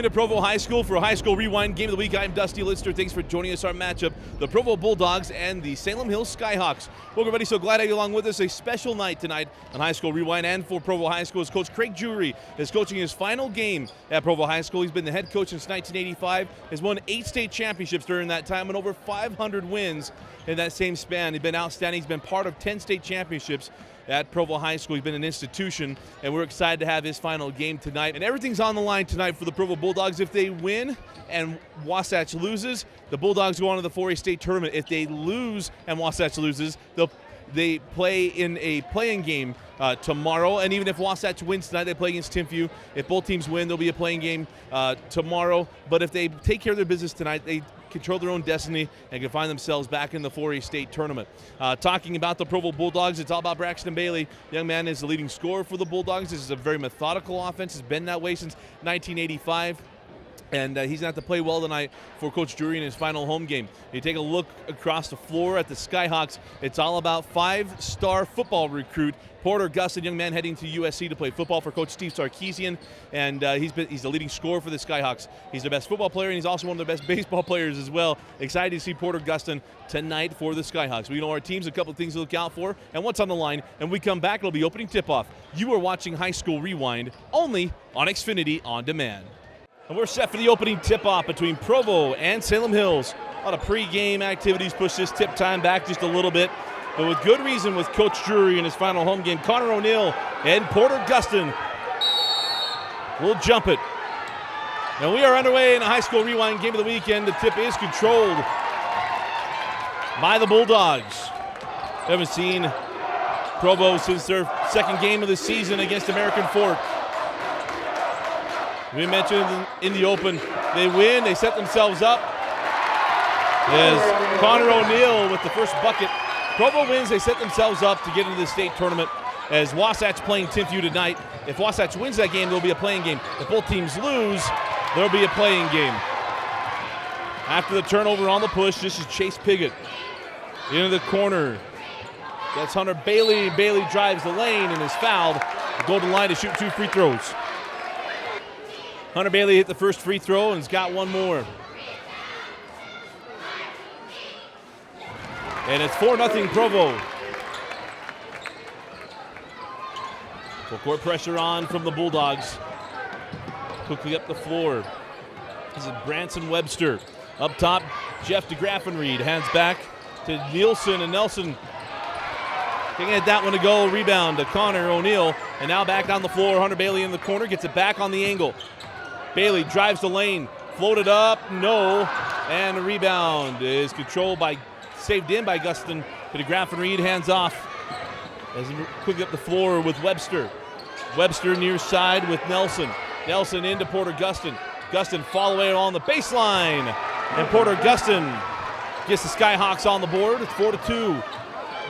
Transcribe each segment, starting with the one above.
into Provo High School for a High School Rewind Game of the Week. I'm Dusty Lister. Thanks for joining us. Our matchup, the Provo Bulldogs and the Salem Hills Skyhawks. Well, everybody, so glad to have you along with us. A special night tonight on High School Rewind, and for Provo High School, as Coach Craig Jury is coaching his final game at Provo High School. He's been the head coach since 1985, has won 8 state championships during that time, and over 500 wins in that same span. He's been outstanding. He's been part of 10 state championships at Provo High School. He's been an institution, and we're excited to have his final game tonight. And everything's on the line tonight for the Provo Bulldogs. If they win and Wasatch loses, the Bulldogs go on to the 4A state tournament. If they lose and Wasatch loses, they play in a playing game tomorrow. And even if Wasatch wins tonight, they play against Timpview. If both teams win, there'll be a playing game tomorrow. But if they take care of their business tonight, they control their own destiny and can find themselves back in the 4A state tournament. Talking about the Provo Bulldogs, it's all about Braxton Bailey. Young man is the leading scorer for the Bulldogs. This is a very methodical offense. It's been that way since 1985. And he's going to have to play well tonight for Coach Jury in his final home game. You take a look across the floor at the Skyhawks. It's all about 5-star football recruit Porter Gustin, young man heading to USC to play football for Coach Steve Sarkisian, and he's the leading scorer for the Skyhawks. He's the best football player, and he's also one of the best baseball players as well. Excited to see Porter Gustin tonight for the Skyhawks. We know our teams, a couple of things to look out for, and what's on the line. And we come back, it'll be opening tip-off. You are watching High School Rewind, only on Xfinity On Demand. And we're set for the opening tip-off between Provo and Salem Hills. A lot of pre-game activities push this tip time back just a little bit, but with good reason with Coach Jury in his final home game. Connor O'Neill and Porter Gustin will jump it. And we are underway in a High School Rewind Game of the Weekend. The tip is controlled by the Bulldogs. We haven't seen Provo since their second game of the season against American Fork. We mentioned in the open, they win, they set themselves up. As Connor O'Neill with the first bucket. Provo wins, they set themselves up to get into the state tournament as Wasatch playing Timpview tonight. If Wasatch wins that game, there'll be a playing game. If both teams lose, there'll be a playing game. After the turnover on the push, this is Chase Piggott. Into the corner. That's Hunter Bailey. Bailey drives the lane and is fouled. Go to the line to shoot 2 free throws. Hunter Bailey hit the first free throw and has got one more. And it's 4-0 Provo. Full court pressure on from the Bulldogs. Quickly up the floor. This is Branson Webster. Up top, Jeff DeGraffenried. Hands back to Nielsen, and Nelson can't get that one to go. Rebound to Connor O'Neill. And now back down the floor. Hunter Bailey in the corner, gets it back on the angle. Bailey drives the lane, floated up, no. And the rebound is saved in by Gustin to DeGraffenried, hands off. As he quickly up the floor with Webster. Webster near side with Nelson. Nelson into Porter Gustin. Gustin follow away on the baseline. And Porter Gustin gets the Skyhawks on the board. It's 4-2.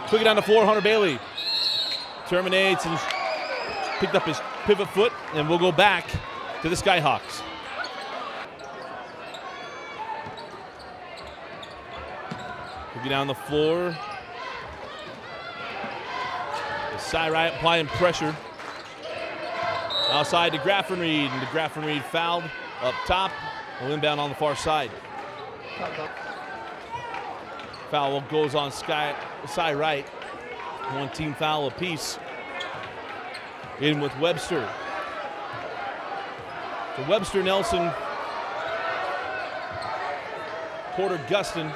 Quickly down the floor, Hunter Bailey terminates and picked up his pivot foot, and we'll go back to the Skyhawks. Moving down the floor. Cy Wright applying pressure. Outside to DeGraffenried, and DeGraffenried fouled up top. Will inbound on the far side. Foul goes on Cy Wright. One team foul apiece. In with Webster. To Webster, Nelson, Porter Gustin,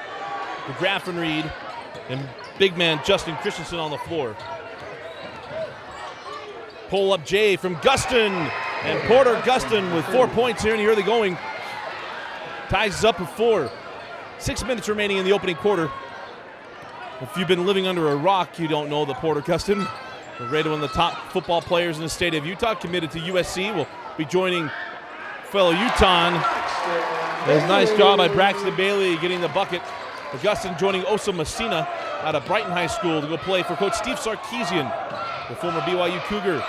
DeGraffenried, and big man Justin Christensen on the floor. Pull up Jay from Gustin, and Porter Gustin with 4 points here in the early going. Ties us up with 4. 6 minutes remaining in the opening quarter. If you've been living under a rock, you don't know that Porter Gustin, rated one of the top football players in the state of Utah, committed to USC, will be joining fellow Utah. It was a nice job by Braxton Bailey getting the bucket. Gustin joining Osa Messina out of Brighton High School to go play for Coach Steve Sarkisian, the former BYU Cougar.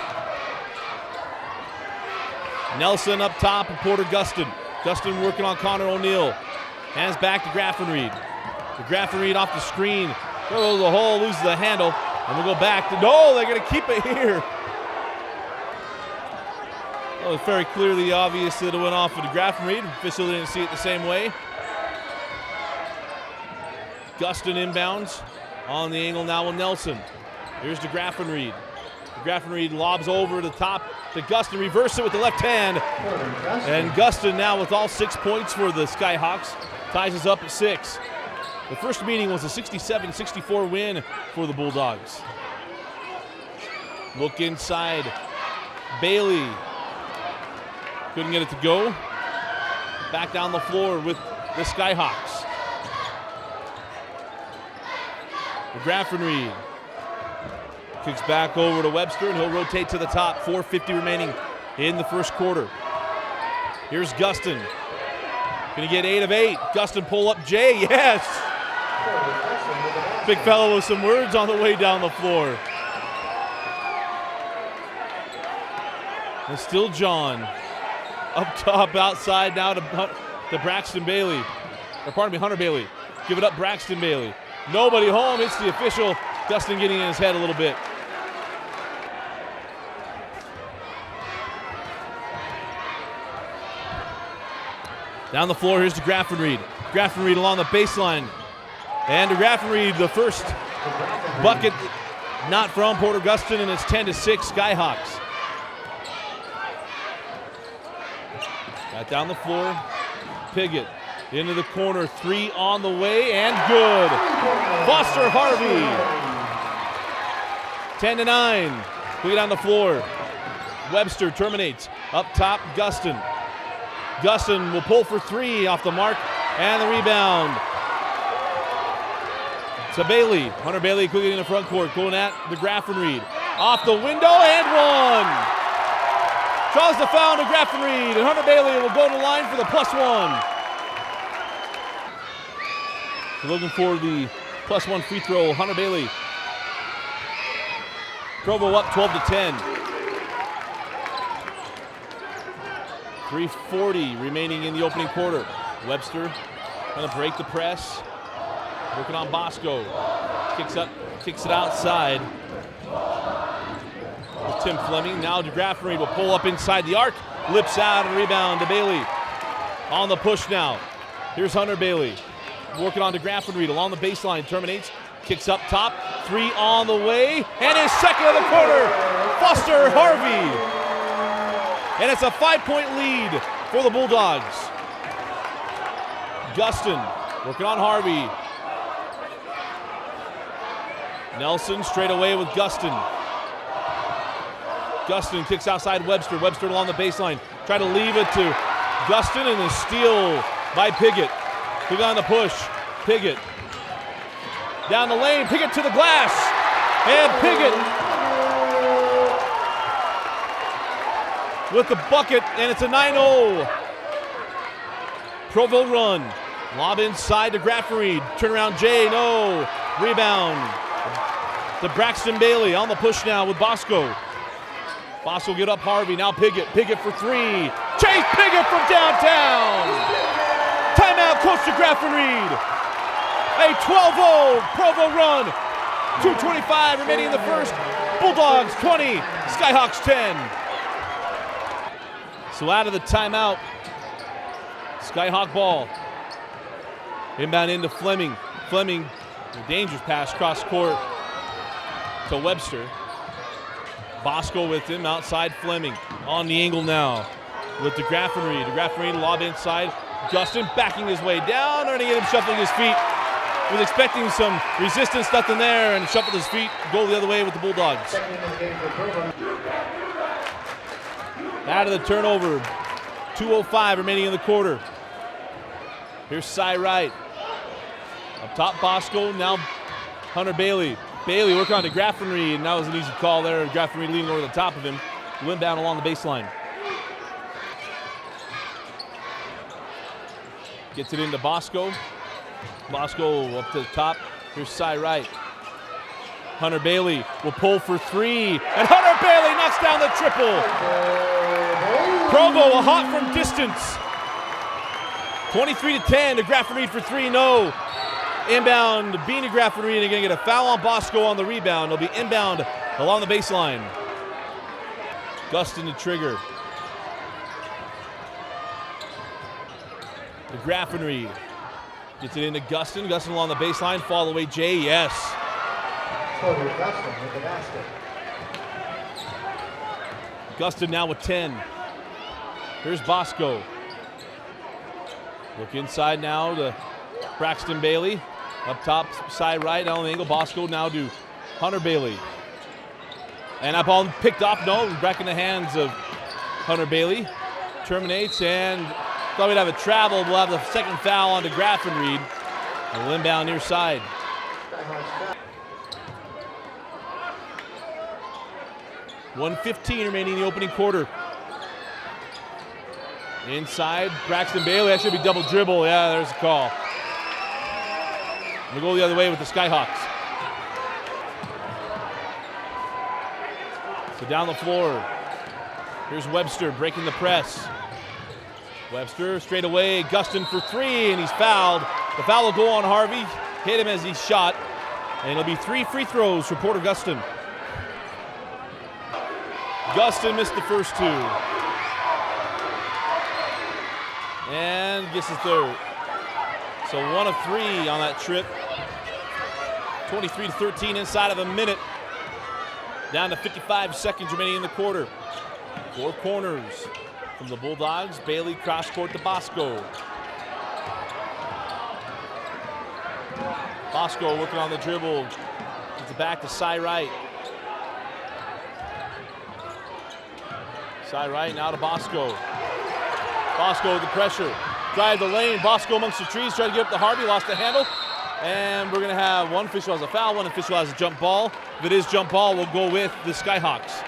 Nelson up top and Porter Gustin. Gustin working on Connor O'Neill. Hands back to DeGraffenried. DeGraffenried off the screen. Goes to the hole, loses the handle. And we'll go back to, no, they're going to keep it here. Well, it's very clearly obvious that it went off with Graffenried. Official didn't see it the same way. Gustin inbounds on the angle now with Nelson. Here's to Graffenried. Graffenried lobs over the top to Gustin, reverse it with the left hand. And Gustin now with all 6 points for the Skyhawks, ties us up at 6. The first meeting was a 67-64 win for the Bulldogs. Look inside. Bailey couldn't get it to go. Back down the floor with the Skyhawks. Graffenried kicks back over to Webster, and he'll rotate to the top. 4:50 remaining in the first quarter. Here's Gustin. Gonna get 8 of 8. Gustin pull up Jay, yes! Big fellow with some words on the way down the floor. And still John. Up top, outside now to Braxton Bailey. Or pardon me, Hunter Bailey. Give it up, Braxton Bailey. Nobody home, it's the official. Gustin getting in his head a little bit. Down the floor, here's to Graffenried. Graffenried along the baseline. And to Graffenried, the first bucket not from Porter Gustin, and it's 10-6 Skyhawks. Back down the floor, Piggott into the corner, 3 on the way, and good. Foster Harvey. 10-9. Piggott on the floor. Webster terminates. Up top, Gustin. Gustin will pull for 3 off the mark, and the rebound to Bailey. Hunter Bailey quickly in the front court, going at the Graffenried. Off the window, and 1. Draws the foul to Graffenried, and Hunter Bailey will go to the line for the +1. Looking for the +1 free throw, Hunter Bailey. Provo up 12-10. 3:40 remaining in the opening quarter. Webster going to break the press. Working on Bosco. Kicks it outside. With Tim Fleming. Now to Graffenried will pull up inside the arc. Lips out and rebound to Bailey. On the push now. Here's Hunter Bailey. Working on to Graffenried along the baseline. Terminates. Kicks up top. 3 on the way. And his second of the quarter. Foster Harvey. And it's a 5-point lead for the Bulldogs. Gustin working on Harvey. Nelson straight away with Gustin. Gustin kicks outside Webster. Webster along the baseline. Try to leave it to Gustin, and a steal by Piggott. Piggott on the push. Piggott down the lane. Piggott to the glass. And Piggott with the bucket, and it's a 9-0. Provo run. Lob inside to Graffenried. Turnaround Jay, no. Rebound to Braxton Bailey on the push now with Bosco. Bosco get up Harvey, now Piggott. Piggott for 3. Chase Piggott from downtown. Timeout, Coach to Graffenried. A 12-0 Provo run. 2:25 remaining in the first. Bulldogs 20, Skyhawks 10. So out of the timeout, Skyhawk ball. Inbound into Fleming. Fleming, a dangerous pass cross court to Webster. Bosco with him, outside Fleming. On the angle now with the Graffenried. The Graffenried lob inside. Gustin backing his way down, trying to get him shuffling his feet. Was expecting some resistance, nothing there, and shuffled his feet. Go the other way with the Bulldogs. Out of the turnover. 2:05 remaining in the quarter. Here's Cy Wright. Up top, Bosco. Now Hunter Bailey. Bailey working on to Graffenried, and that was an easy call there. Graffenried leaning over the top of him. Went down along the baseline. Gets it into Bosco. Bosco up to the top. Here's Cy Wright. Hunter Bailey will pull for 3, and Hunter Bailey knocks down the triple. Provo hot from distance. 23-10 to Graffenried for 3, no. Inbound, Beanie Graffenried, and gonna get a foul on Bosco on the rebound. It'll be inbound along the baseline. Gustin to trigger. to Graffenried. Gets it into Gustin. Gustin along the baseline. Fall away Jay. Yes. Gustin with the basket. Gustin now with 10. Here's Bosco. Look inside now to Braxton Bailey. Up top, side right, on the angle. Bosco now to Hunter Bailey. And that ball picked off. No, back in the hands of Hunter Bailey. Terminates and thought we'd have a travel. We'll have the second foul on to Graffenried. And inbound near side. 1:15 remaining in the opening quarter. Inside, Braxton Bailey. That should be double dribble. Yeah, there's a call. We'll go the other way with the Skyhawks. So down the floor. Here's Webster breaking the press. Webster straight away. Gustin for three, and he's fouled. The foul will go on Harvey. Hit him as he shot. And it'll be 3 free throws for Porter Gustin. Gustin missed the first 2. And gets his third. So 1 of 3 on that trip. 23-13 inside of a minute. Down to 55 seconds remaining in the quarter. 4 corners from the Bulldogs. Bailey cross court to Bosco. Bosco working on the dribble. Gets it back to Cy Wright. Cy Wright now to Bosco. Bosco with the pressure. Drive the lane. Bosco amongst the trees. Trying to get up to Harvey. Lost the handle. And we're going to have one official has a foul. One official has a jump ball. If it is jump ball, we'll go with the Skyhawks.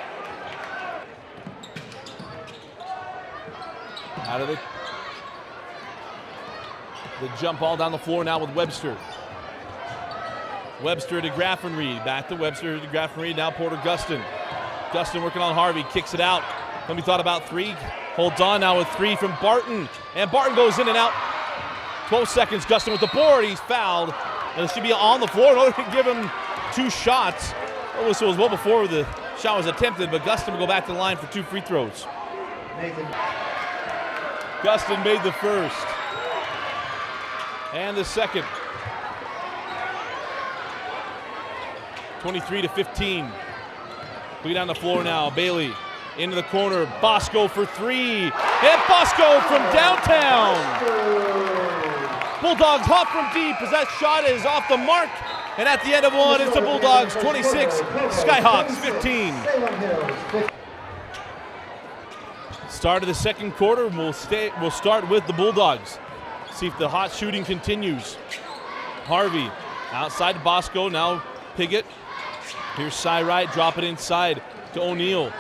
Out of the jump ball down the floor now with Webster. Webster to Graffenried. Back to Webster to Graffenried. Now Porter Gustin. Gustin working on Harvey. Kicks it out. When we thought about 3. Holds on now with 3 from Barton. And Barton goes in and out. 12 seconds. Gustin with the board. He's fouled. And it should be on the floor in order to give him 2 shots. The whistle was well before the shot was attempted, but Gustin will go back to the line for 2 free throws. Gustin made the first. And the second. 23-15. We down the floor now. Bailey into the corner. Bosco for 3. And Bosco from downtown. Bulldogs hot from deep as that shot is off the mark. And at the end of one, it's the Bulldogs 26, Skyhawks 15. Start of the second quarter, we'll start with the Bulldogs. See if the hot shooting continues. Harvey outside to Bosco, now Piggott. Here's Cy Wright, drop it inside to O'Neal.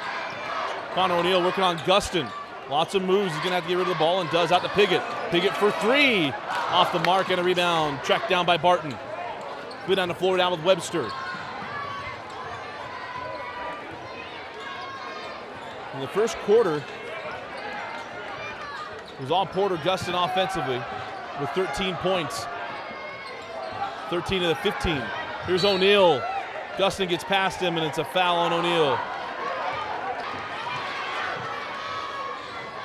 Connor O'Neal working on Gustin. Lots of moves, he's gonna have to get rid of the ball and does out to Piggott. Piggott for 3, off the mark and a rebound, tracked down by Barton. Good on the floor down with Webster. In the first quarter, it was all Porter Gustin offensively with 13 points. 13 of the 15. Here's O'Neal. Gustin gets past him and it's a foul on O'Neal.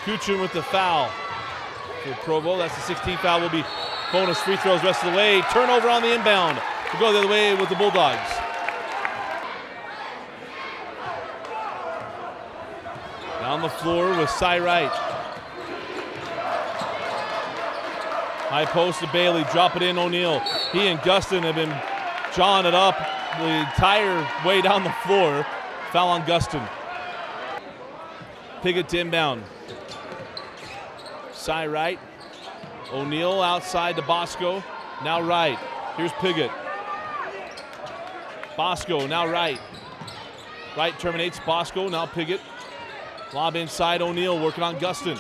Kuchin with the foul for Provo. That's the 16th foul. Will be bonus free throws rest of the way. Turnover on the inbound to go the other way with the Bulldogs. Down the floor with Cy Wright. High post to Bailey. Drop it in O'Neal. He and Gustin have been jawing it up the entire way down the floor. Foul on Gustin. Piggott to inbound. Cy Wright. O'Neal outside to Bosco. Now Wright. Here's Piggott. Bosco, now Wright. Wright terminates Bosco, now Piggott. Lob inside O'Neal, working on Gustin.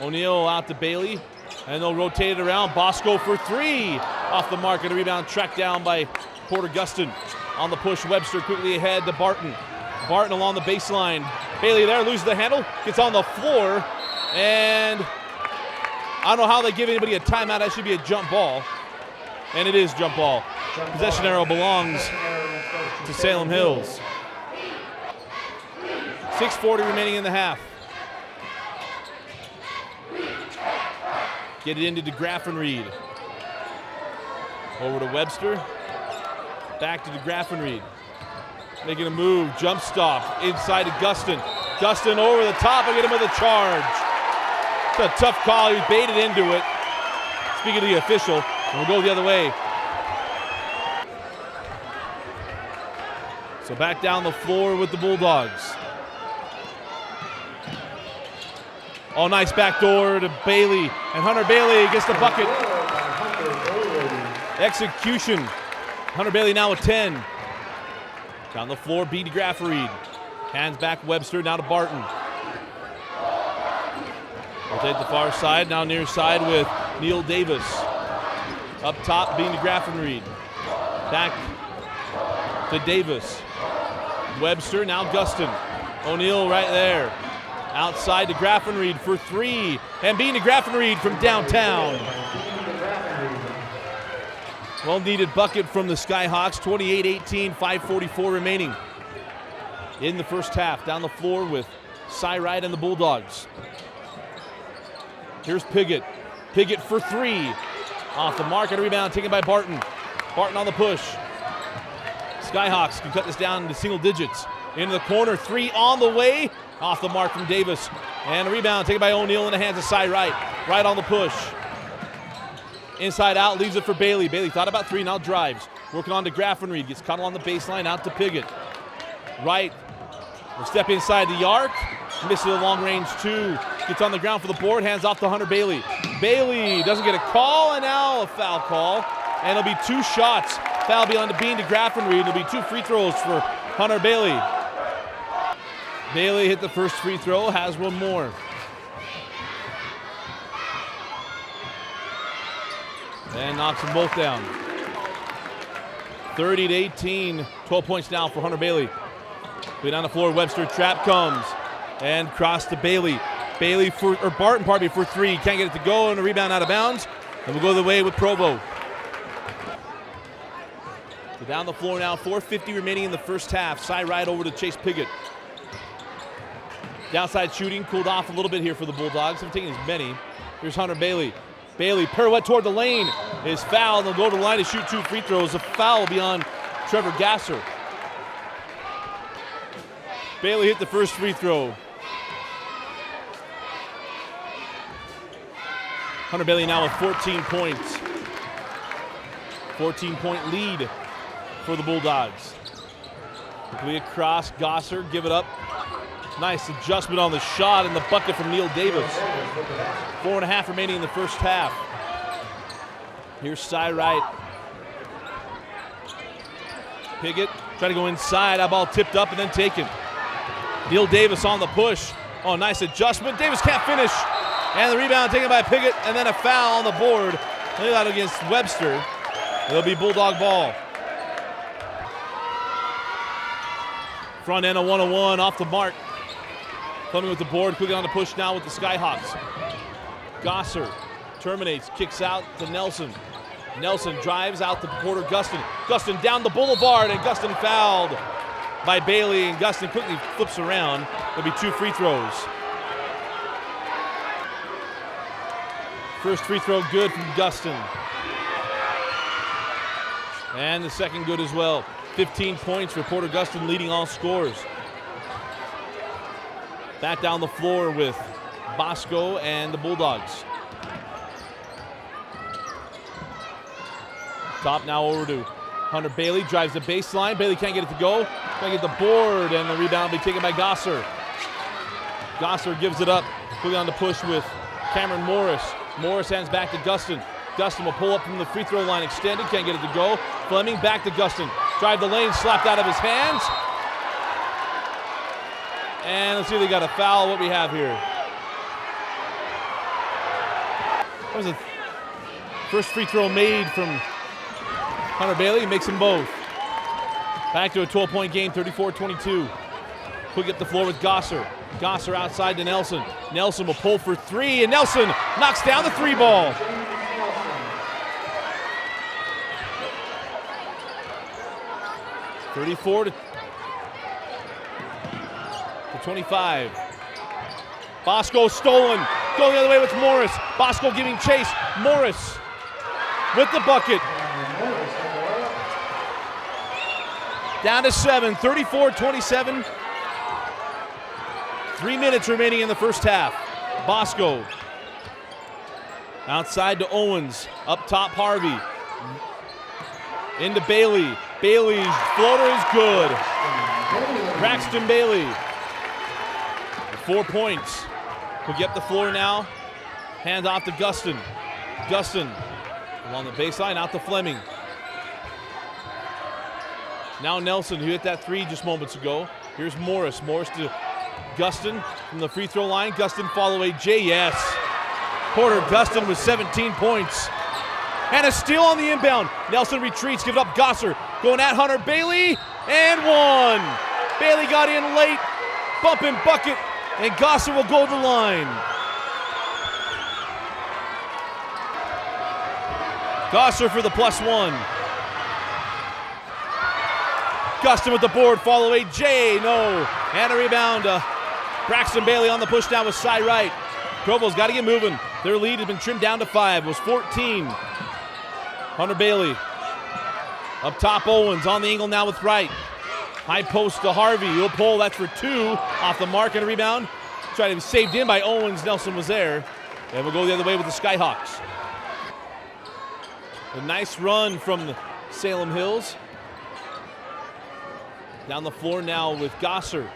O'Neal out to Bailey, and they'll rotate it around. Bosco for 3, off the mark, and a rebound tracked down by Porter Gustin. On the push, Webster quickly ahead to Barton. Barton along the baseline. Bailey there, loses the handle, gets on the floor, and I don't know how they give anybody a timeout. That should be a jump ball, and it is jump ball. Possession arrow belongs to Salem Hills. 6:40 remaining in the half. Get it into DeGraff and Reed. Over to Webster. Back to DeGraff and Reed. Making a move, jump stop, inside to Gustin. Gustin over the top and get him with a charge. It's a tough call, he baited into it. Speaking to the official, we'll go the other way. So back down the floor with the Bulldogs. Oh, nice backdoor to Bailey, and Hunter Bailey gets the bucket. Execution. Hunter Bailey now with 10. Down the floor, B. DeGraff Reed. Hands back Webster, now to Barton. Rotate the far side, now near side with Neil Davis. Up top, B. DeGraff and Reed. Back to Davis. Webster, now Gustin. O'Neal right there. Outside to Graffenried for three. And being to Graffenried from downtown. Well-needed bucket from the Skyhawks. 28-18, 5:44 remaining in the first half. Down the floor with Cy Wright and the Bulldogs. Here's Piggott. Piggott for three. Off the mark and a rebound taken by Barton. Barton on the push. Skyhawks can cut this down to single digits. Into the corner, three on the way. Off the mark from Davis. And a rebound taken by O'Neal in the hands of Cy Wright. Wright on the push. Inside out, leaves it for Bailey. Bailey thought about three, now drives. Working on to Graffenried, gets caught along the baseline, out to Piggott. Wright will step inside the arc. Misses a long range two. Gets on the ground for the board, hands off to Hunter Bailey. Bailey doesn't get a call, and now a foul call. And it'll be two shots. Foul be on to Bean to Graffenried. It'll be two free throws for Hunter Bailey. Bailey hit the first free throw, has one more. And knocks them both down. 30-18, 12 points now for Hunter Bailey. Way down the floor, Webster, trap comes. And cross to Bailey. Bailey Barton for three, can't get it to go, and a rebound out of bounds. And we'll go the way with Provo. So down the floor now, 4:50 remaining in the first half. Cy Wright over to Chase Piggott. Downside shooting cooled off a little bit here for the Bulldogs. Haven't taken as many. Here's Hunter Bailey. Bailey pirouette toward the lane is fouled. They'll go to the line to shoot two free throws. A foul beyond Trevor Gasser. Bailey hit the first free throw. Hunter Bailey now with 14 points. 14-point lead for the Bulldogs. Quickly across, Gosser, give it up. Nice adjustment on the shot and the bucket from Neil Davis. 4.5 remaining in the first half. Here's Cy Wright. Piggott trying to go inside. That ball tipped up and then taken. Neil Davis on the push. Oh, nice adjustment. Davis can't finish. And the rebound taken by Piggott, and then a foul on the board. Look at that against Webster. It'll be Bulldog ball. Front end of 101 off the mark. Coming with the board, quickly on the push now with the Skyhawks. Gosser terminates, kicks out to Nelson. Nelson drives out to Porter Gustin. Gustin down the boulevard, and Gustin fouled by Bailey, and Gustin quickly flips around. There'll be two free throws. First free throw good from Gustin. And the second good as well. 15 points for Porter Gustin, leading all scores. Back down the floor with Bosco and the Bulldogs. Top now over to Hunter Bailey, drives the baseline. Bailey can't get it to go. Can't get the board, and the rebound will be taken by Gosser. Gosser gives it up. Quickly on the push with Cameron Morris. Morris hands back to Gustin. Gustin will pull up from the free throw line extended, can't get it to go. Fleming back to Gustin. Drive the lane, slapped out of his hands. And let's see if they got a foul. What we have here. That was the first free throw made from Hunter Bailey. Makes them both. Back to a 12-point game, 34-22. Quick up the floor with Gosser. Gosser outside to Nelson. Nelson will pull for three, and Nelson knocks down the three ball. (34 to 25. Bosco stolen. Going the other way with Morris. Bosco giving chase. Morris with the bucket. Down to 7, 34-27. 3 minutes remaining in the first half. Bosco. Outside to Owens. Up top, Harvey. Into Bailey. Bailey's floater is good. Braxton Bailey. 4 points. He'll get the floor now. Hand off to Gustin. Gustin along the baseline, out to Fleming. Now Nelson, who hit that three just moments ago. Here's Morris. Morris to Gustin from the free throw line. Gustin follow away. Yes. Porter Gustin with 17 points. And a steal on the inbound. Nelson retreats, give it up. Gosser going at Hunter Bailey, and one. Bailey got in late, bump and bucket, and Gosser will go to the line. Gosser for the +1. Gustin with the board, follow away. No. And a rebound. Braxton Bailey on the push down with Cy Wright. Provo's got to get moving. Their lead has been trimmed down to 5. It was 14. Hunter Bailey. Up top, Owens on the angle now with Wright. High post to Harvey. He'll pull. That's for 2. Off the mark and a rebound. Tried to be saved in by Owens. Nelson was there. And we'll go the other way with the Skyhawks. A nice run from the Salem Hills. Down the floor now with Gosser.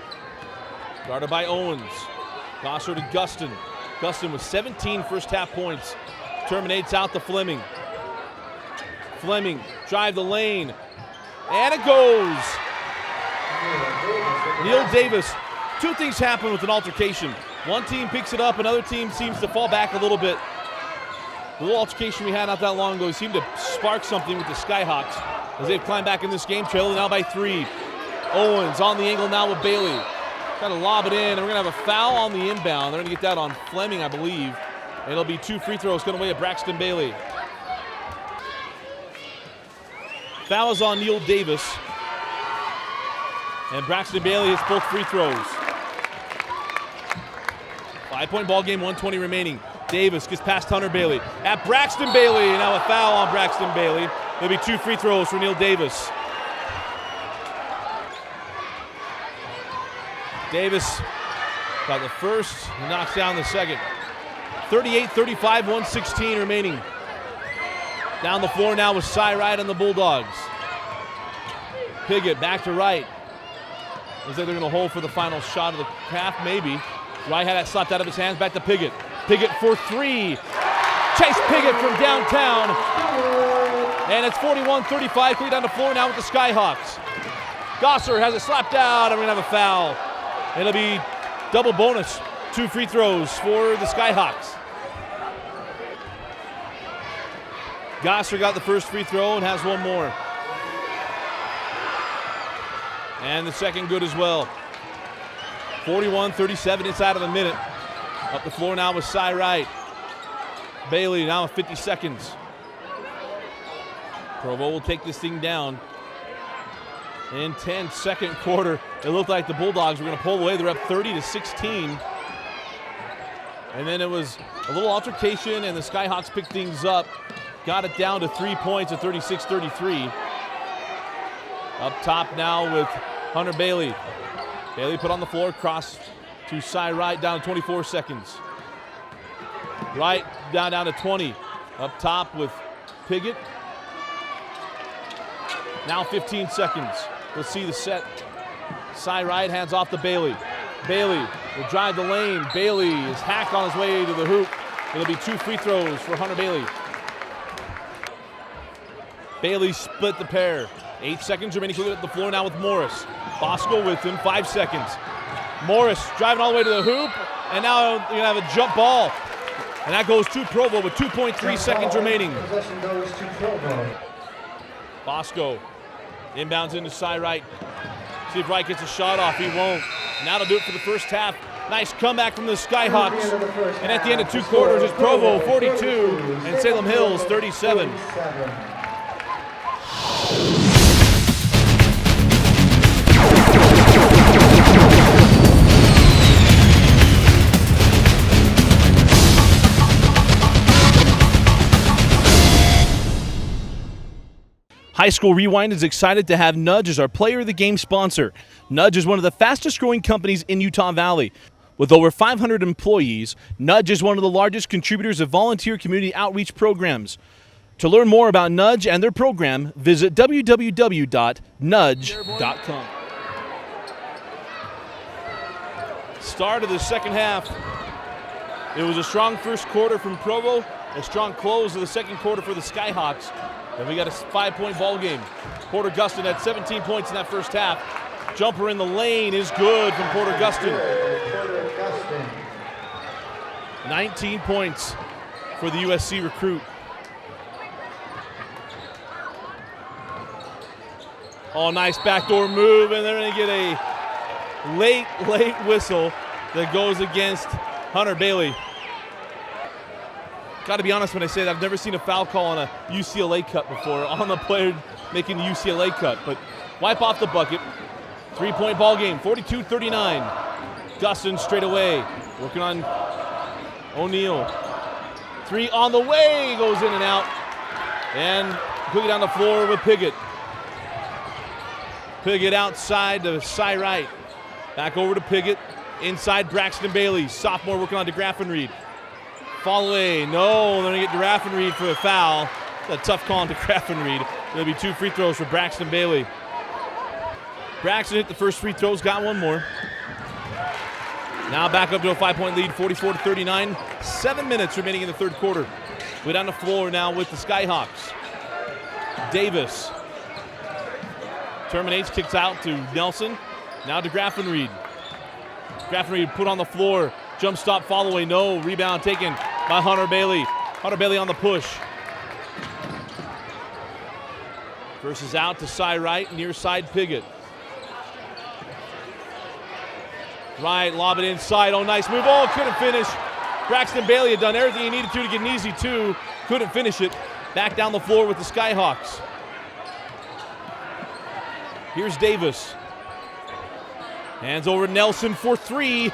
Guarded by Owens. Gosser to Gustin. Gustin with 17 first half points. Terminates out to Fleming. Fleming, drive the lane. And it goes. Neil Davis. 2 things happen with an altercation. One team picks it up, another team seems to fall back a little bit. The little altercation we had not that long ago seemed to spark something with the Skyhawks as they've climbed back in this game, trailing now by 3. Owens on the angle now with Bailey. Trying to lob it in, and we're going to have a foul on the inbound. They're going to get that on Fleming, I believe. And it'll be 2 free throws going away at Braxton Bailey. Foul is on Neil Davis. And Braxton Bailey hits both free throws. 5-point ball game, 1:20 remaining. Davis gets past Hunter Bailey. At Braxton Bailey, now a foul on Braxton Bailey. There'll be 2 free throws for Neil Davis. Davis got the first, and knocks down the second. 38-35, 1:16 remaining. Down the floor now with Cy Wright on the Bulldogs. Piggott back to Wright. Looks like they're going to hold for the final shot of the half, maybe. Wright had that slapped out of his hands, back to Piggott. Piggott for 3. Chase Piggott from downtown. And it's 41-35, clear down the floor now with the Skyhawks. Gosser has it slapped out, and we're going to have a foul. It'll be double bonus. 2 free throws for the Skyhawks. Gosser got the first free throw and has one more. And the second good as well. 41-37 inside of a minute. Up the floor now with Cy Wright. Bailey now with 50 seconds. Provo will take this thing down. In 10, second quarter, it looked like the Bulldogs were going to pull away. They're up 30-16. And then it was a little altercation, and the Skyhawks picked things up. Got it down to 3 points at 36-33. Up top now with Hunter Bailey. Bailey put on the floor, cross to Cy Wright, down to 24 seconds. Wright down to 20. Up top with Piggott. Now 15 seconds. Let's see the set. Cy Wright hands off to Bailey. Bailey will drive the lane. Bailey is hacked on his way to the hoop. It'll be 2 free throws for Hunter Bailey. Bailey split the pair. 8 seconds remaining. Clear at the floor now with Morris. Bosco with him, 5 seconds. Morris driving all the way to the hoop, and now you're going to have a jump ball. And that goes to Provo with 2.3 seconds remaining. Possession goes to Provo. Bosco inbounds into Cy Wright. See if Wright gets a shot off. He won't. Now to do it for the first half. Nice comeback from the Skyhawks. And at the end of 2 quarters, it's Provo 42 and Salem Hills 37. High School Rewind is excited to have Nudge as our Player of the Game sponsor. Nudge is one of the fastest growing companies in Utah Valley. With over 500 employees, Nudge is one of the largest contributors of volunteer community outreach programs. To learn more about Nudge and their program, visit www.nudge.com. Start of the second half. It was a strong first quarter from Provo, a strong close of the second quarter for the Skyhawks. And we got a 5-point ball game. Porter Gustin had 17 points in that first half. Jumper in the lane is good from Porter Gustin. 19 points for the USC recruit. Oh, nice backdoor move, and they're going to get a late whistle that goes against Hunter Bailey. Got to be honest when I say that, I've never seen a foul call on a UCLA cut before, on the player making the UCLA cut, but wipe off the bucket. 3-point ball game, 42-39. Gustin straight away, working on O'Neal. 3 on the way, goes in and out. And putting it down the floor with Piggott. Piggott outside to Cy Wright. Back over to Piggott. Inside Braxton Bailey, sophomore working on DeGraffenreid. Fall away, no, they're gonna get DeGraffenreid for a foul. It's a tough call on DeGraffenreid. There'll be 2 free throws for Braxton Bailey. Braxton hit the first free throws, got one more. Now back up to a 5-point lead, 44-39. 7 minutes remaining in the third quarter. We're down the floor now with the Skyhawks. Davis terminates, kicks out to Nelson. Now to DeGraffenreid. DeGraffenreid put on the floor. Jump stop, follow away, no. Rebound taken by Hunter Bailey. Hunter Bailey on the push. Versus out to Cy Wright, near side Piggott. Wright, lob it inside. Oh, nice move. Oh, couldn't finish. Braxton Bailey had done everything he needed to get an easy 2. Couldn't finish it. Back down the floor with the Skyhawks. Here's Davis. Hands over to Nelson for 3.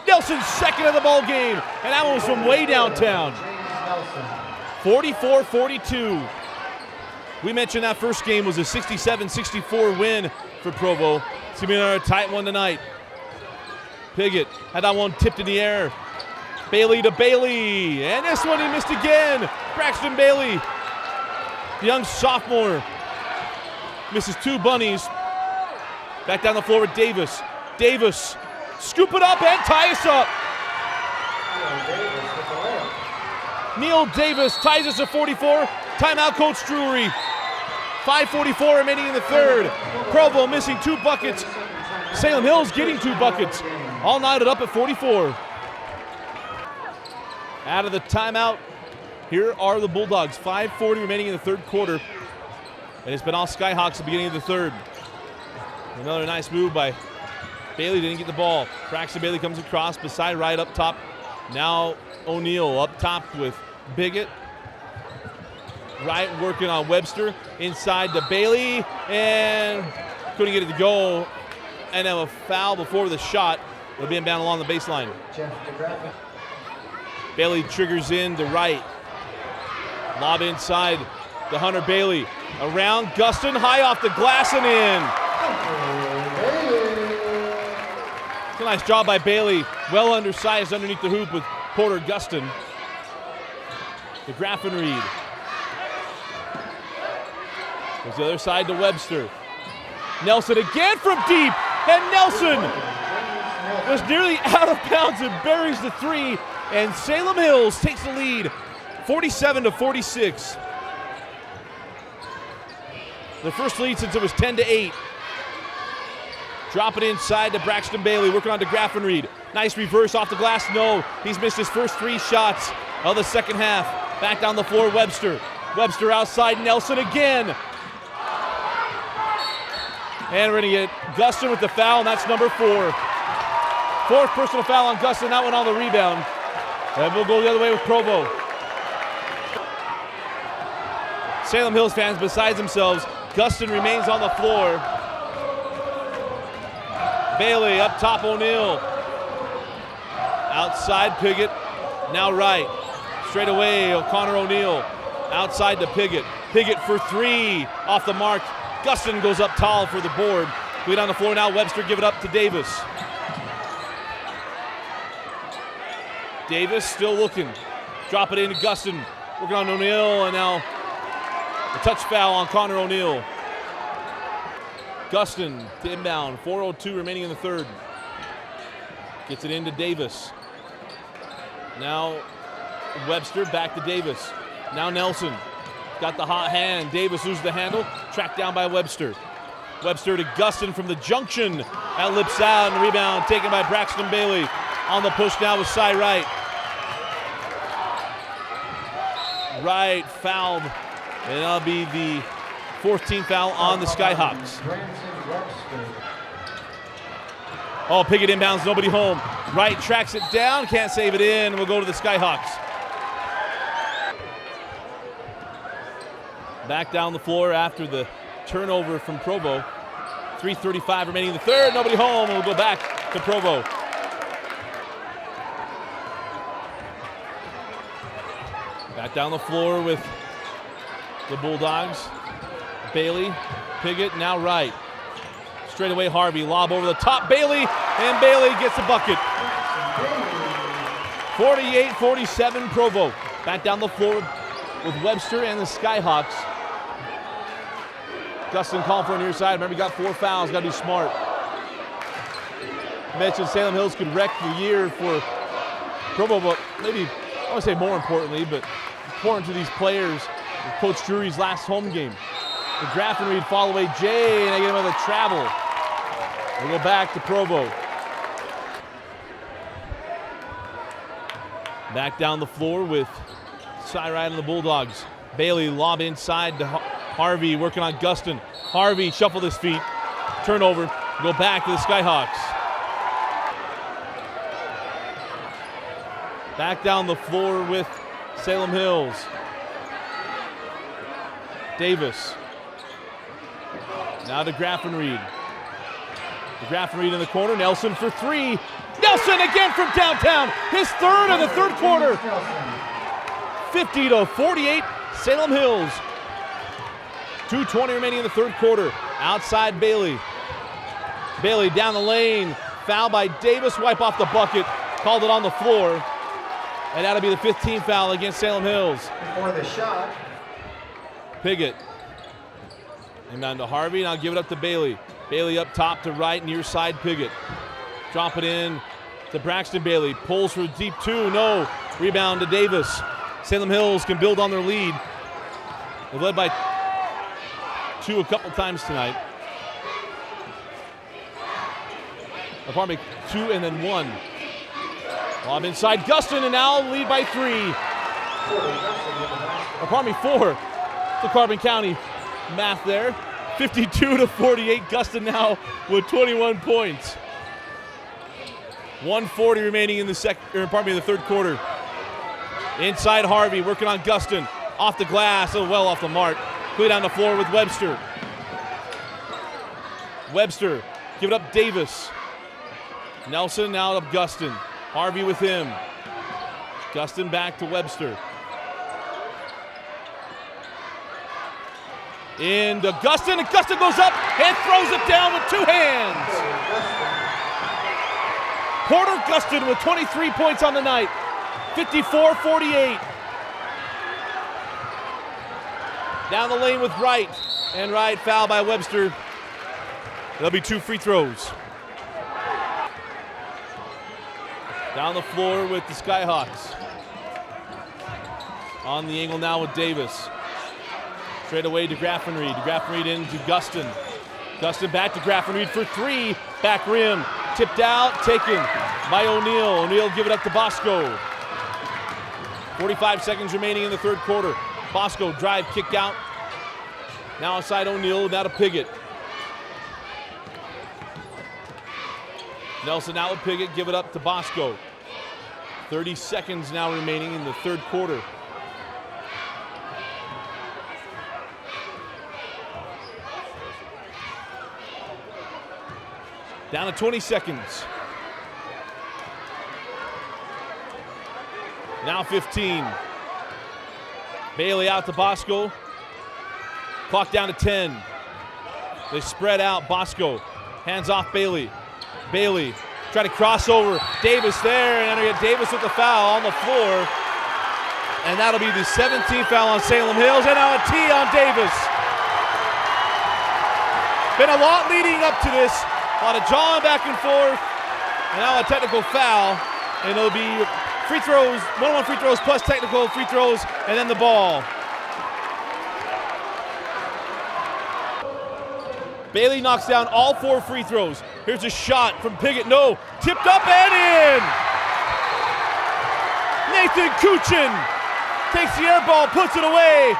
Nelson's second of the ball game, and that one was from way downtown. 44-42. We mentioned that first game was a 67-64 win for Provo. It's going to be another tight one tonight. Piggott had that one tipped in the air. Bailey to Bailey, and this one he missed again. Braxton Bailey, the young sophomore, misses 2 bunnies. Back down the floor with Davis. Davis, scoop it up and tie us up. Neil Davis ties us at 44. Timeout, Coach Drury. 5:44 remaining in the third. Provo missing 2 buckets. Salem Hills getting 2 buckets. All knotted up at 44. Out of the timeout, here are the Bulldogs. 5:40 remaining in the third quarter. And it's been all Skyhawks at the beginning of the third. Another nice move by Bailey, didn't get the ball. Braxton Bailey comes across beside Wright up top. Now O'Neal up top with Piggott. Wright working on Webster. Inside to Bailey, and couldn't get it to go. And have a foul before the shot. It'll be down along the baseline. Bailey triggers in to Wright. Lob inside to Hunter Bailey. Around Gustin, high off the glass and in. It's a nice job by Bailey. Well undersized underneath the hoop with Porter Gustin. DeGraffenreid. Goes the other side to Webster. Nelson again from deep, and Nelson was nearly out of bounds and buries the 3, and Salem Hills takes the lead, 47-46. The first lead since it was 10-8. Drop it inside to Braxton Bailey, working on DeGraffenreid. Nice reverse off the glass, no. He's missed his first 3 shots of the second half. Back down the floor, Webster. Webster outside, Nelson again. And we're gonna get Gustin with the foul, and that's number 4. 4th personal foul on Gustin, that one on the rebound. And we'll go the other way with Provo. Salem Hills fans besides themselves. Gustin remains on the floor. Bailey up top, O'Neal. Outside Piggott, now Wright. Straight away, O'Connor O'Neal. Outside to Piggott. Piggott for three, off the mark. Gustin goes up tall for the board. Lead on the floor now, Webster give it up to Davis. Davis still looking. Drop it into Gustin. Working on O'Neal, and now a touch foul on Connor O'Neal. Gustin to inbound, 4:02 remaining in the third. Gets it into Davis. Now Webster back to Davis. Now Nelson. Got the hot hand. Davis loses the handle. Tracked down by Webster. Webster to Gustin from the junction. That lips out, and rebound taken by Braxton Bailey. On the push now with Cy Wright. Wright fouled. And that'll be the 14th foul on the Skyhawks. Oh, Piggott inbounds, nobody home. Wright tracks it down, can't save it in, and we'll go to the Skyhawks. Back down the floor after the turnover from Provo. 3:35 remaining in the third, nobody home, and we'll go back to Provo. Back down the floor with the Bulldogs. Bailey, Piggott, now Wright. Straight away Harvey, lob over the top, Bailey, and Bailey gets the bucket. 48-47 Provo. Back down the floor with Webster and the Skyhawks. Gustin calling for a near side. Remember, he got 4 fouls, got to be smart. Mentioned Salem Hills could wreck the year for Provo, but maybe, I want to say more importantly, but important to these players, Coach Drury's last home game. The Grafton-Reed fall away Jay, and they get him with a travel. We'll go back to Provo. Back down the floor with Cy Wright and the Bulldogs. Bailey lob inside to Harvey, working on Gustin. Harvey shuffled his feet. Turnover. Go back to the Skyhawks. Back down the floor with Salem Hills. Davis. Now to Grafton-Reed. Grafton-Reed in the corner. Nelson for three. Nelson again from downtown. His third in the third quarter. 50-48, Salem Hills. 2:20 remaining in the third quarter. Outside Bailey. Bailey down the lane. Foul by Davis. Wipe off the bucket. Called it on the floor. And that'll be the 15th foul against Salem Hills. Before the shot. Piggott. Inbound to Harvey. Now give it up to Bailey. Bailey up top to right, near side Piggott. Drop it in to Braxton Bailey. Pulls for deep two. No. Rebound to Davis. Salem Hills can build on their lead. They've led by 2 a couple times tonight. Or pardon me, 2 and then 1. Lob inside Gustin, and now lead by 3. Or pardon me, 4. To Carbon County math there. 52-48. Gustin now with 21 points. 1:40 remaining in the the third quarter. Inside Harvey, working on Gustin. Off the glass, well off the mark. Clear down the floor with Webster. Webster, give it up Davis. Nelson now up Gustin. Harvey with him. Gustin back to Webster. Into Gustin, and Gustin goes up and throws it down with 2 hands. Porter Gustin with 23 points on the night. 54-48. Down the lane with Wright. And Wright fouled by Webster. There'll be 2 free throws. Down the floor with the Skyhawks. On the angle now with Davis. Straight away to Grafton-Reed. Grafton-Reed into Gustin. Gustin back to Grafton-Reed for 3. Back rim. Tipped out, taken by O'Neal. O'Neal give it up to Bosco. 45 seconds remaining in the third quarter. Bosco drive, kick out. Now outside O'Neal, now to Piggott. Nelson out with Piggott, give it up to Bosco. 30 seconds now remaining in the third quarter. Down to 20 seconds. Now 15. Bailey out to Bosco. Clock down to 10. They spread out. Bosco hands off Bailey. Bailey trying to cross over. Davis there, and they get Davis with the foul on the floor. And that'll be the 17th foul on Salem Hills, and now a tee on Davis. Been a lot leading up to this. A lot of jawing back and forth. And now a technical foul. And it'll be free throws, 1-on-1 free throws plus technical free throws, and then the ball. Bailey knocks down all 4 free throws. Here's a shot from Piggott. No. Tipped up and in. Nathan Kuchin takes the air ball, puts it away.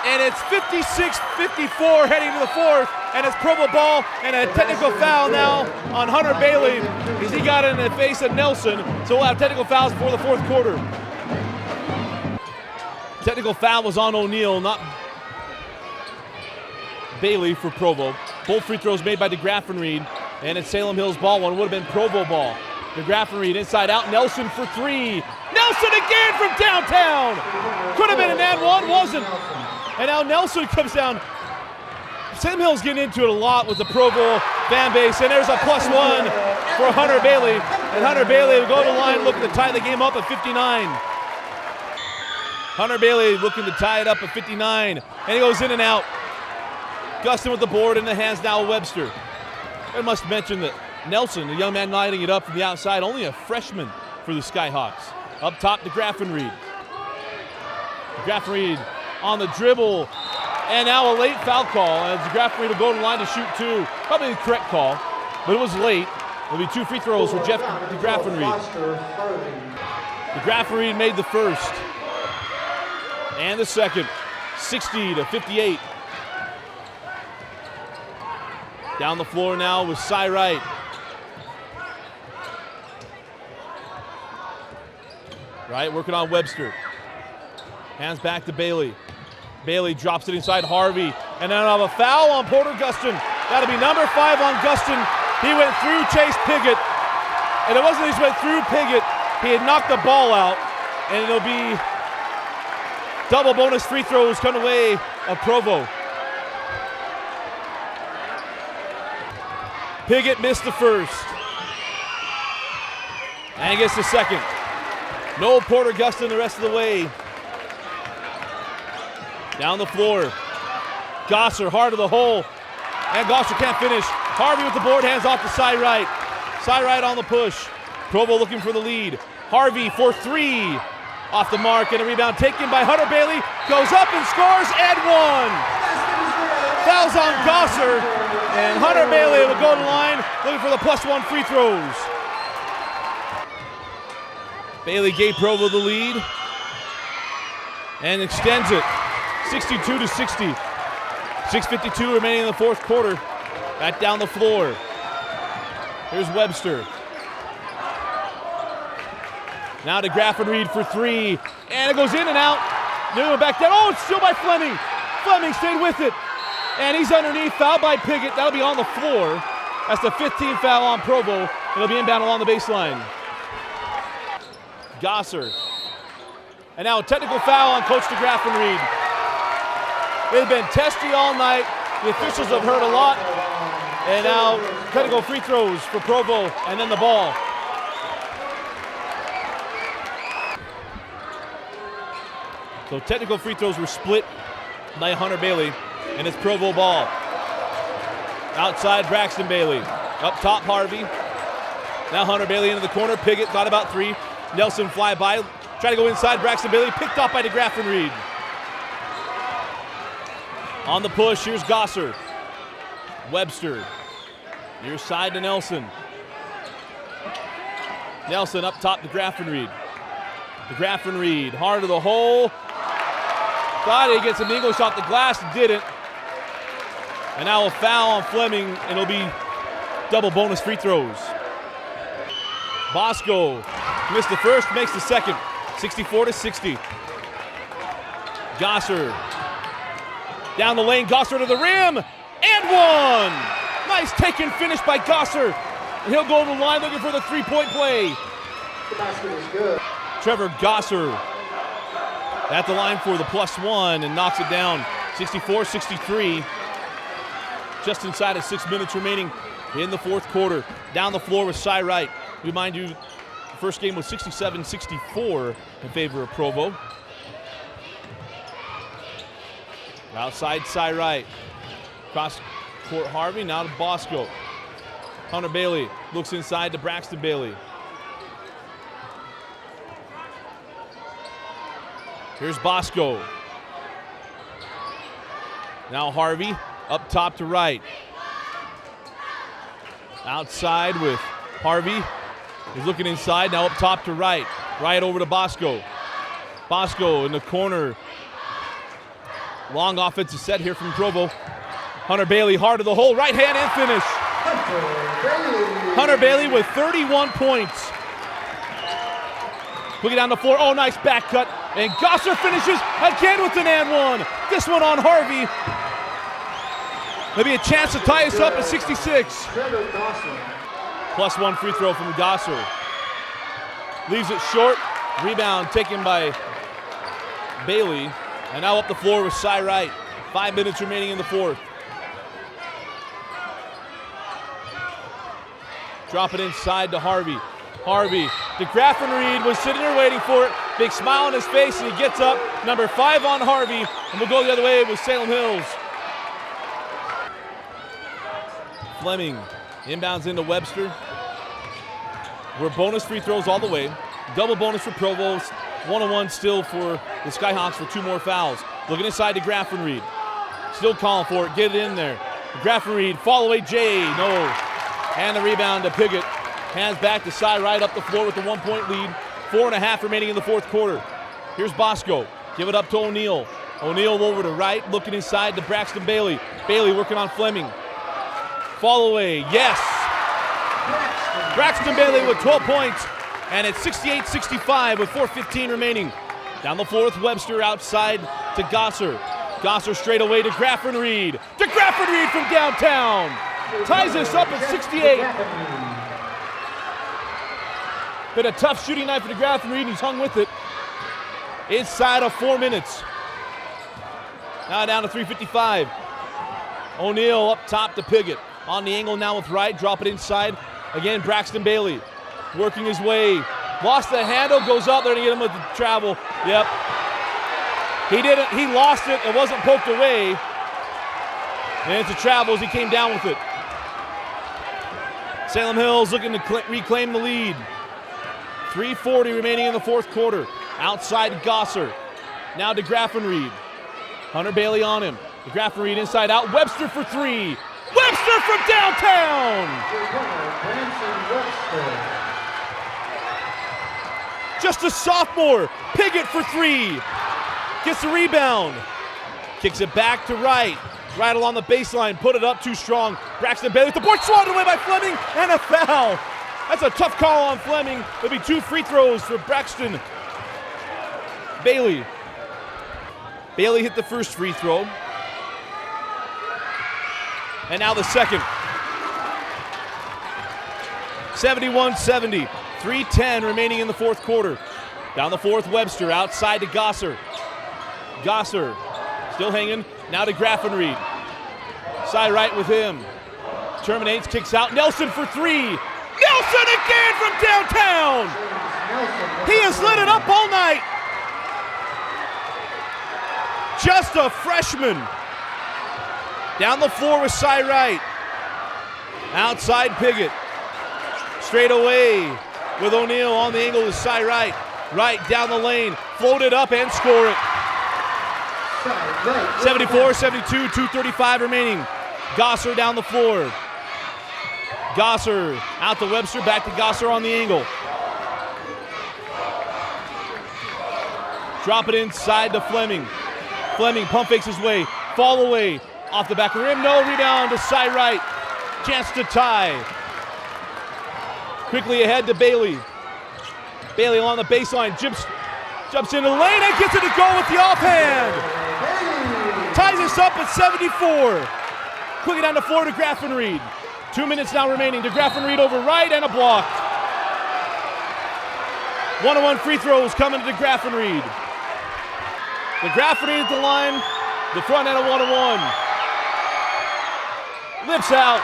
And it's 56-54 heading to the fourth. And it's Provo ball and a technical foul now on Hunter Bailey as he got in the face of Nelson. So we'll have technical fouls before the fourth quarter. Technical foul was on O'Neal, not Bailey for Provo. Both free throws made by DeGraff and Reed. And it's Salem Hills ball. One would have been Provo ball. DeGraff and Reed inside out. Nelson for 3. Nelson again from downtown. Could have been an and one, wasn't. And now Nelson comes down. Salem Hills getting into it a lot with the Provo fan base. And there's a +1 for Hunter Bailey. And Hunter Bailey will go to the line looking to tie the game up at 59. Hunter Bailey looking to tie it up at 59. And he goes in and out. Gustin with the board in the hands now of Webster. I must mention that Nelson, the young man lighting it up from the outside, only a freshman for the Skyhawks. Up top to DeGraff and Reed. DeGraff and Reed on the dribble. And now a late foul call as DeGraff and Reed will go to the line to shoot 2. Probably the correct call, but it was late. There'll be 2 free throws for Jeff DeGraff and Reed. DeGraff and Reed made the first. And the second. 60-58. Down the floor now with Cy Wright. Wright working on Webster. Hands back to Bailey. Bailey drops it inside Harvey. And then I'll have a foul on Porter Gustin. That'll be number 5 on Gustin. He went through Chase Piggott. And it wasn't he just went through Piggott. He had knocked the ball out. And it'll be double bonus free throws coming away of Provo. Piggott missed the first. And he gets the second. No Porter Gustin the rest of the way. Down the floor. Gosser hard to the hole. And Gosser can't finish. Harvey with the board, hands off to Cy Wright. Cy Wright on the push. Provo looking for the lead. Harvey for 3. Off the mark, and a rebound taken by Hunter Bailey. Goes up and scores, and 1. Fouls on Gosser, and Hunter Bailey will go to the line looking for the +1 free throws. Bailey gave Provo the lead and extends it 62-60. 6:52 remaining in the fourth quarter. Back down the floor. Here's Webster. Now to DeGraff and Reed for 3. And it goes in and out. They're going back down. Oh, it's still by Fleming. Fleming stayed with it. And he's underneath. Fouled by Piggott. That'll be on the floor. That's the 15th foul on Provo. It'll be inbound along the baseline. Gosser. And now a technical foul on Coach DeGraff and Reed. They've been testy all night. The officials have heard a lot. And now technical free throws for Provo and then the ball. So technical free throws were split by Hunter Bailey, and it's Provo ball. Outside Braxton Bailey. Up top Harvey. Now Hunter Bailey into the corner. Piggott got about 3. Nelson fly by. Try to go inside. Braxton Bailey picked off by DeGraff and Reed. On the push, here's Gosser. Webster. Near side to Nelson. Nelson up top, DeGraff and Reed. DeGraff and Reed, hard to the hole. Thought he gets an eagle shot the glass, didn't. And now a foul on Fleming, and it'll be double bonus free throws. Bosco missed the first, makes the second. 64-60. Gosser. Down the lane, Gosser to the rim, and 1! Nice take and finish by Gosser. And he'll go to the line looking for the three-point play. The basket is good. Trevor Gosser at the line for the +1 and knocks it down. 64-63. Just inside of 6 minutes remaining in the fourth quarter. Down the floor with Cy Wright. Remind you, the first game was 67-64 in favor of Provo. Outside Cy Wright. Cross court Harvey, now to Bosco. Hunter Bailey looks inside to Braxton Bailey. Here's Bosco. Now Harvey up top to Wright. Outside with Harvey. He's looking inside, now up top to Wright. Wright over to Bosco. Bosco in the corner. Long offensive set here from Provo. Hunter Bailey hard to the hole, right hand and finish. Hunter Bailey with 31 points. Looking down the floor, oh nice back cut. And Gosser finishes again with an and one. This one on Harvey. Maybe a chance to tie us up at 66. +1 free throw from Gosser. Leaves it short. Rebound taken by Bailey. And now up the floor with Cy Wright. 5 minutes remaining in the fourth. Drop it inside to Harvey. Harvey, DeGraff and Reed was sitting there waiting for it. Big smile on his face, and he gets up. Number 5 on Harvey, and we'll go the other way with Salem Hills. Fleming inbounds into Webster. We're bonus free throws all the way. Double bonus for Provo. 1-on-1 still for the Skyhawks for 2 more fouls. Looking inside to Graff and Reed. Still calling for it. Get it in there. Graff and Reed. Fall away Jay. No. And the rebound to Piggott. Hands back to Cy Wright up the floor with the 1-point lead. 4.5 remaining in the fourth quarter. Here's Bosco. Give it up to O'Neal. O'Neal over to Wright. Looking inside to Braxton Bailey. Bailey working on Fleming. Fall away. Yes. Braxton Bailey with 12 points. And it's 68-65 with 4:15 remaining. Down the floor with Webster outside to Gosser. Gosser straight away to Graff and Reed. To Graff and Reed from downtown. Ties us up at 68. Been a tough shooting night for DeGraff and Reed, and he's hung with it. Inside of 4 minutes. Now down to 3:55. O'Neal up top to Piggott. On the angle now with Wright. Drop it inside. Again, Braxton Bailey working his way. Lost the handle, goes out there to get him with the travel. Yep. He didn't, he lost it. It wasn't poked away. And it's a travel as he came down with it. Salem Hills looking to reclaim the lead. 3:40 remaining in the fourth quarter. Outside Gosser. Now to Graff and Reed. Hunter Bailey on him. Graff and Reed inside out. Webster for 3. Webster from downtown! Just a sophomore. Piggott for 3. Gets the rebound. Kicks it back to Wright. Right along the baseline. Put it up too strong. Braxton Bailey with the board swatted away by Fleming. And a foul. That's a tough call on Fleming. There'll be 2 free throws for Braxton Bailey. Bailey hit the first free throw. And now the second. 71-70. 3:10 remaining in the fourth quarter. Down the fourth, Webster outside to Gosser. Gosser still hanging. Now to Graff and Reed. Cy Wright with him. Terminates, kicks out. Nelson for 3. Nelson again from downtown. He has lit it up all night. Just a freshman. Down the floor with Cy Wright. Outside Piggott. Straight away with O'Neal on the angle to Cy Wright. Wright down the lane. Float it up and score it. 74-72, 2:35 remaining. Gosser down the floor. Gosser out to Webster, back to Gosser on the angle. Drop it inside to Fleming. Fleming pump fakes his way. Fall away. Off the back of the rim. No rebound to Cy Wright. Chance to tie. Quickly ahead to Bailey. Bailey along the baseline. Jumps into the lane and gets it to go with the offhand. Ties us up at 74. Quickly down the floor to Graff and Reed. 2 minutes now remaining. To Graff and Reed over Wright and a block. 1-on-1 free throws coming to Graff and Reed. The Graff and Reed at the line. The front end of 1-1. Lips out.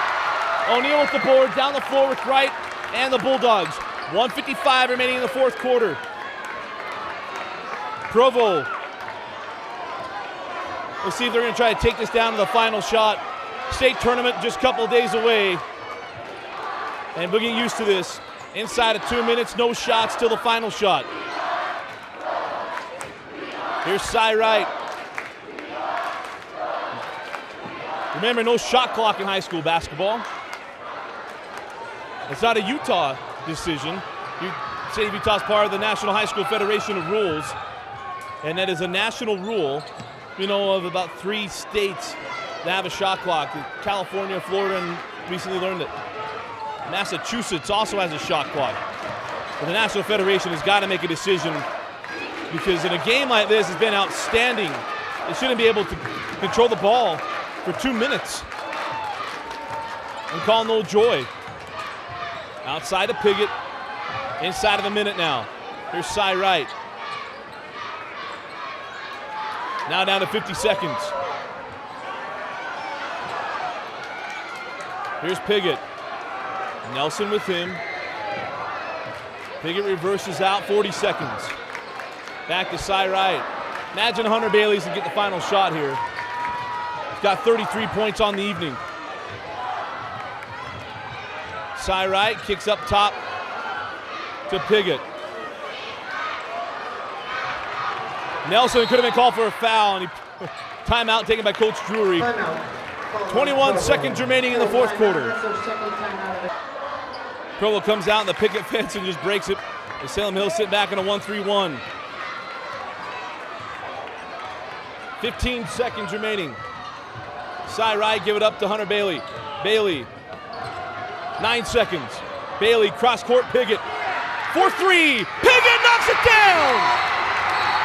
O'Neal with the board, down the floor with Wright and the Bulldogs. 1:55 remaining in the fourth quarter. Provo. Let's see if they're going to try to take this down to the final shot. State tournament just a couple days away. And we're getting used to this. Inside of 2 minutes, no shots till the final shot. Here's Cy Wright. Remember, no shot clock in high school basketball. It's not a Utah decision. State of Utah is part of the National High School Federation of Rules. And that is a national rule, of about 3 states that have a shot clock. California, Florida, and recently learned that Massachusetts also has a shot clock. But the National Federation has got to make a decision, because in a game like this, it's been outstanding. They shouldn't be able to control the ball for 2 minutes and call no joy. Outside of Piggott, inside of a minute now. Here's Cy Wright. Now down to 50 seconds. Here's Piggott. Nelson with him. Piggott reverses out, 40 seconds. Back to Cy Wright. Imagine Hunter Bailey's to get the final shot here. He's got 33 points on the evening. Cy Wright kicks up top to Piggott. Nelson could have been called for a foul, and timeout taken by Coach Drury. 21 seconds remaining in the fourth quarter. Provo comes out in the picket fence and just breaks it. The Salem Hills sit back in a 1-3-1. 15 seconds remaining. Cy Wright give it up to Hunter Bailey. Bailey, 9 seconds. Bailey cross-court Piggott. 4-3. Piggott knocks it down!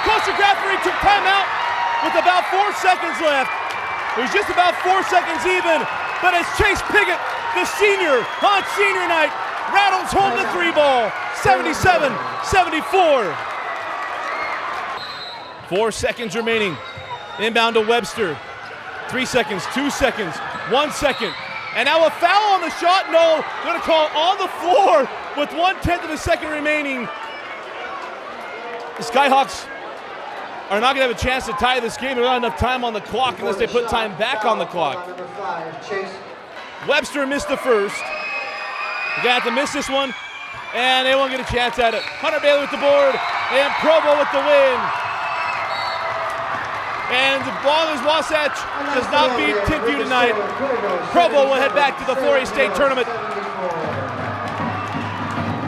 Coach McCaffrey took timeout with about 4 seconds left. It was just about 4 seconds even, but as Chase Piggott, the senior, on senior night, rattles home the 3 ball, 77-74. 4 seconds remaining. Inbound to Webster. 3 seconds, 2 seconds, 1 second. And now a foul on the shot. No, they're going to call it on the floor with 1/10 of a second remaining. The Skyhawks are not going to have a chance to tie this game. There's not enough time on the clock unless they put time back on the clock. Webster missed the first. They're going to have to miss this one, and they won't get a chance at it. Hunter Bailey with the board, and Provo with the win. And as long as Wasatch does not beat Timpview tonight, Provo will head back to the 4A state tournament.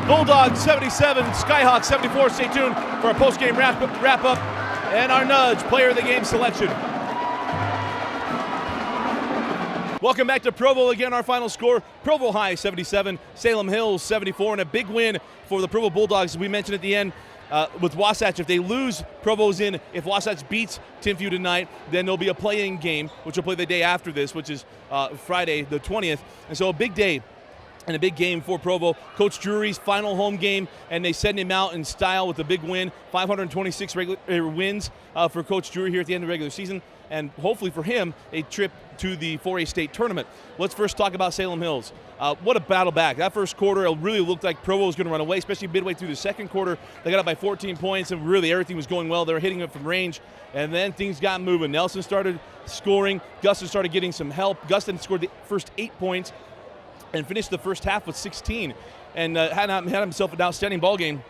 Bulldogs 77, Skyhawks 74. Stay tuned for our post-game wrap-up and our Nudge Player of the Game selection. Welcome back to Provo. Again, our final score, Provo High 77, Salem Hills 74, and a big win for the Provo Bulldogs, as we mentioned at the end. With Wasatch, if they lose, Provo's in. If Wasatch beats Timpview tonight, then there'll be a play-in game, which will play the day after this, which is Friday the 20th. And so a big day and a big game for Provo. Coach Drury's final home game, and they send him out in style with a big win. 526 wins for Coach Drury here at the end of the regular season, and hopefully for him, a trip to the 4A state tournament. Let's first talk about Salem Hills. What a battle back. That first quarter, it really looked like Provo was going to run away, especially midway through the second quarter. They got up by 14 points, and really everything was going well. They were hitting it from range, and then things got moving. Nelson started scoring. Gustin started getting some help. Gustin scored the first 8 points and finished the first half with 16, and had himself an outstanding ball game.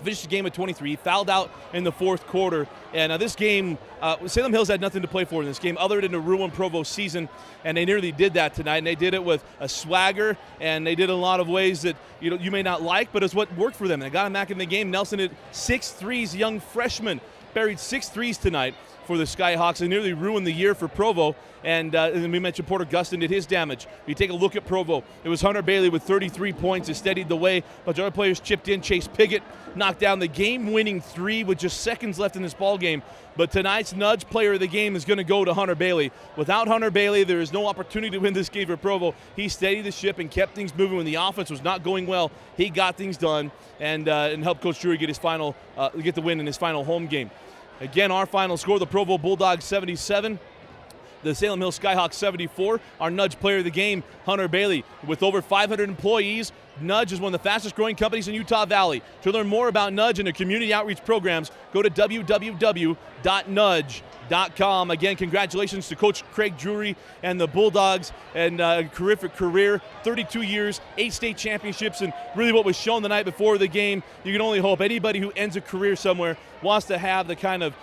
Finished the game at 23, fouled out in the fourth quarter. And this game, Salem Hills had nothing to play for in this game other than to ruin Provo's season, and they nearly did that tonight. And they did it with a swagger, and they did it in a lot of ways that you may not like, but it's what worked for them. And they got him back in the game. Nelson hit 6 threes, young freshman, buried 6 threes tonight for the Skyhawks. They nearly ruined the year for Provo. And then we mentioned Porter Gustin did his damage. You take a look at Provo. It was Hunter Bailey with 33 points that steadied the way. But the other players chipped in. Chase Piggott knocked down the game-winning 3 with just seconds left in this ball game. But tonight's Nudge Player of the Game is going to go to Hunter Bailey. Without Hunter Bailey, there is no opportunity to win this game for Provo. He steadied the ship and kept things moving when the offense was not going well. He got things done and helped Coach Drury get the win in his final home game. Again, our final score, the Provo Bulldogs 77, The Salem Hills Skyhawks 74, our Nudge Player of the Game, Hunter Bailey. With over 500 employees, Nudge is one of the fastest growing companies in Utah Valley. To learn more about Nudge and their community outreach programs, go to www.nudge.com. Again, congratulations to Coach Craig Drury and the Bulldogs, and a terrific career, 32 years, 8 state championships, and really what was shown the night before the game. You can only hope anybody who ends a career somewhere wants to have the kind of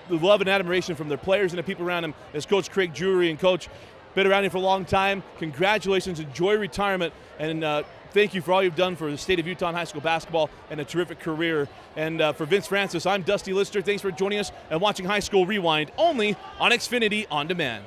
love and admiration from their players and the people around them as Coach Craig Drury. And Coach, been around here for a long time. Congratulations, enjoy retirement, and thank you for all you've done for the state of Utah high school basketball and a terrific career. And for Vince Francis, I'm Dusty Lister. Thanks for joining us and watching High School Rewind only on Xfinity On Demand.